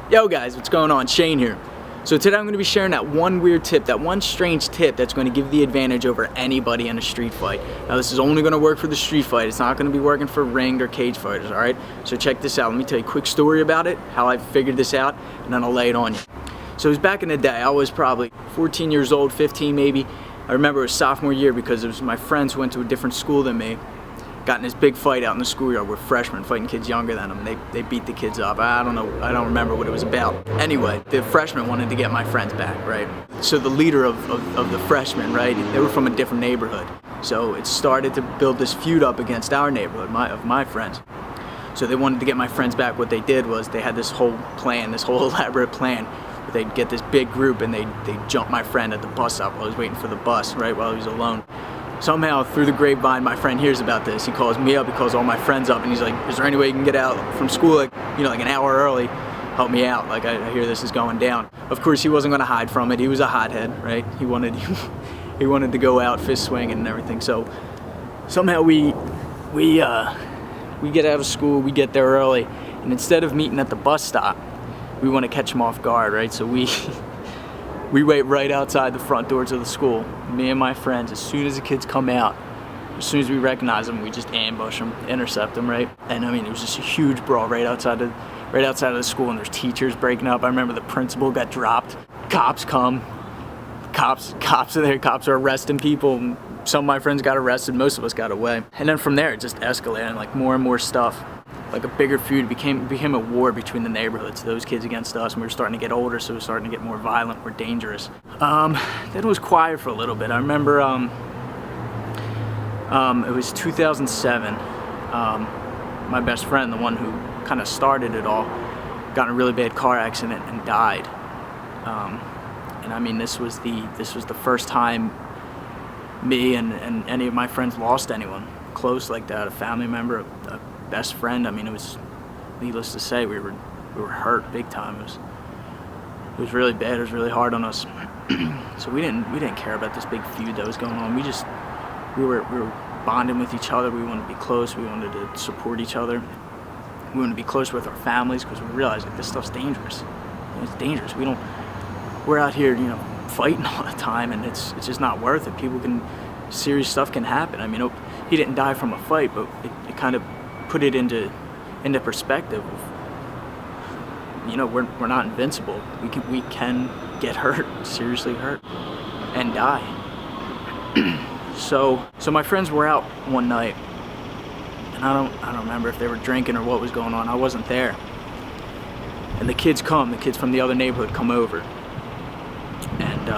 Yo guys, what's going on? Shane here. So today I'm going to be sharing that one weird tip, that one strange tip that's going to give the advantage over anybody in a street fight. Now this is only going to work for the street fight. It's not going to be working for ringed or cage fighters, alright? So check this out. Let me tell you a quick story about it, how I figured this out, and then I'll lay it on you. So it was back in the day. I was probably 14 years old, 15 maybe. I remember it was sophomore year because it was my friends who went to a different school than me. Got in this big fight out in the schoolyard with freshmen fighting kids younger than them. They beat the kids up. I don't know, I don't remember what it was about. Anyway, the freshmen wanted to get my friends back, right? So the leader of the freshmen, right, they were from a different neighborhood. So it started to build this feud up against our neighborhood, of my friends. So they wanted to get my friends back. What they did was they had this whole plan, this whole elaborate plan. Where they'd get this big group and they'd jump my friend at the bus stop while I was waiting for the bus, right, while he was alone. Somehow, through the grapevine, my friend hears about this. He calls me up, he calls all my friends up, and he's like, is there any way you can get out from school, like an hour early, help me out, like I hear this is going down. Of course, he wasn't gonna hide from it. He was a hothead, right? He wanted to go out fist swinging and everything. So somehow we get out of school, we get there early, and instead of meeting at the bus stop, we want to catch him off guard, right? So we wait right outside the front doors of the school. Me and my friends, as soon as the kids come out, as soon as we recognize them, we just ambush them, intercept them, right? And I mean, it was just a huge brawl right outside of the school, and there's teachers breaking up. I remember the principal got dropped. Cops come. Cops are there. Cops are arresting people. Some of my friends got arrested. Most of us got away. And then from there, it just escalated, and like more and more stuff. Like a bigger feud, became a war between the neighborhoods, those kids against us, and we were starting to get older, so it was starting to get more violent, more dangerous. Then it was quiet for a little bit. I remember it was 2007. My best friend, the one who kind of started it all, got in a really bad car accident and died. And I mean, this was the first time me and any of my friends lost anyone close like that, a family member, a best friend. I mean, it was, needless to say, we were hurt big time. It was really bad. It was really hard on us. So we didn't care about this big feud that was going on. We were bonding with each other. We wanted to be close. We wanted to support each other. We wanted to be close with our families because we realized like this stuff's dangerous. It's dangerous. We're out here, fighting all the time, and it's just not worth it. Serious stuff can happen. I mean, he didn't die from a fight, but it kind of put it into perspective of, we're not invincible. We can get hurt, seriously hurt, and die. So my friends were out one night, and I don't remember if they were drinking or what was going on. I wasn't there. And the kids from the other neighborhood come over, and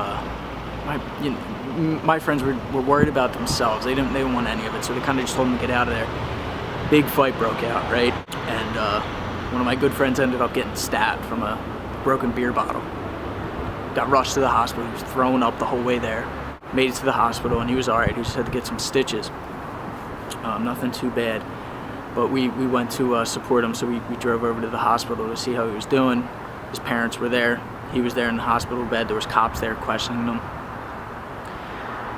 my friends were worried about themselves. They didn't want any of it, so they kind of just told them to get out of there. Big fight broke out, right? And one of my good friends ended up getting stabbed from a broken beer bottle. Got rushed to the hospital. He was throwing up the whole way there. Made it to the hospital, and he was all right. He just had to get some stitches. Nothing too bad. But we went to support him, so we drove over to the hospital to see how he was doing. His parents were there. He was there in the hospital bed. There was cops there questioning him.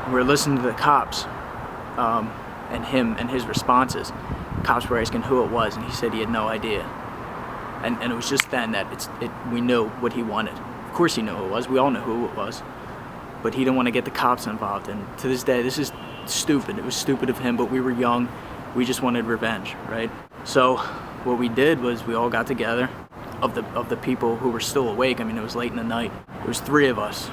We were listening to the cops and him and his responses. Cops were asking who it was, and he said he had no idea. And it was just then that we knew what he wanted. Of course he knew who it was. We all knew who it was. But he didn't want to get the cops involved. And to this day, this is stupid. It was stupid of him, but we were young. We just wanted revenge, right? So what we did was we all got together. Of the people who were still awake, I mean, it was late in the night. There was 3 of us,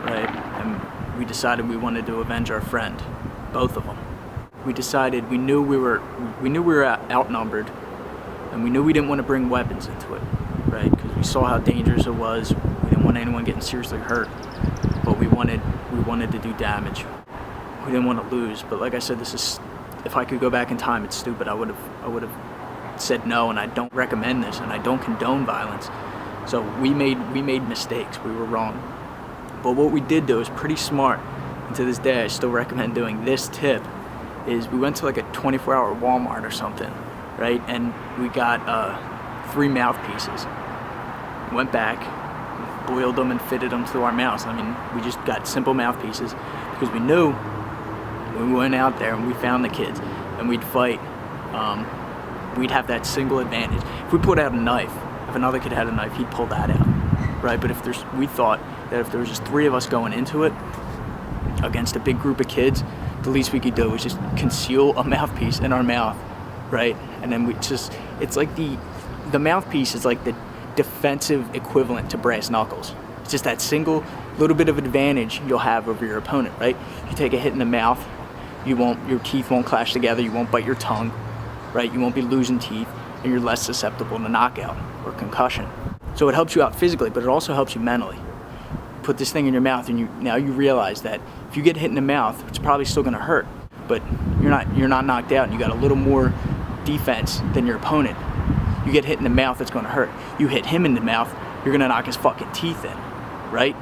right? And we decided we wanted to avenge our friend, both of them. We decided we knew we were outnumbered, and we knew we didn't want to bring weapons into it, right? Because we saw how dangerous it was. We didn't want anyone getting seriously hurt, but we wanted to do damage. We didn't want to lose. But like I said, if I could go back in time, it's stupid. I would have said no, and I don't recommend this, and I don't condone violence. So we made mistakes. We were wrong. But what we did do is pretty smart, and to this day I still recommend doing this tip, is we went to like a 24-hour Walmart or something, right? And we got 3 mouthpieces. Went back, boiled them and fitted them to our mouths. I mean, we just got simple mouthpieces because we knew when we went out there and we found the kids and we'd fight, we'd have that single advantage. If we put out a knife, if if another kid had a knife, he'd pull that out, right? But we thought that if there was just 3 of us going into it against a big group of kids, the least we could do was just conceal a mouthpiece in our mouth, right? And then it's like the mouthpiece is like the defensive equivalent to brass knuckles. It's just that single little bit of advantage you'll have over your opponent, right? You take a hit in the mouth, your teeth won't clash together, you won't bite your tongue, right? You won't be losing teeth, and you're less susceptible to knockout or concussion. So it helps you out physically, but it also helps you mentally. Put this thing in your mouth, and now you realize that if you get hit in the mouth, it's probably still gonna hurt, but you're not knocked out, and you got a little more defense than your opponent. You get hit in the mouth, it's gonna hurt. You hit him in the mouth, you're gonna knock his fucking teeth in, right?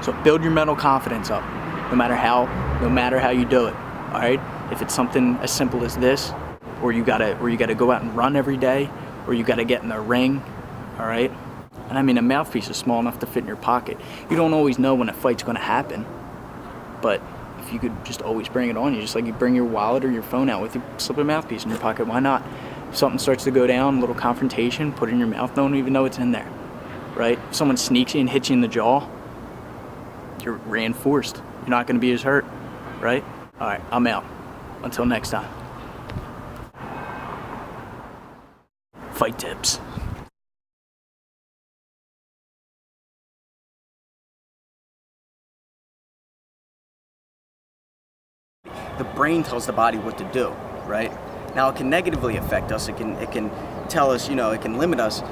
So build your mental confidence up, no matter how you do it, all right? If it's something as simple as this, or you gotta go out and run every day, or you gotta get in the ring, all right? And I mean, a mouthpiece is small enough to fit in your pocket. You don't always know when a fight's gonna happen, but if you could just always bring it on you, just like you bring your wallet or your phone out with you, slip a mouthpiece in your pocket, why not? If something starts to go down, a little confrontation, put it in your mouth, don't even know it's in there, right? If someone sneaks you and hits you in the jaw, you're reinforced. You're not gonna be as hurt, right? All right, I'm out. Until next time. Fight tips. The brain tells the body what to do, right? Now it can negatively affect us. It can tell us, it can limit us.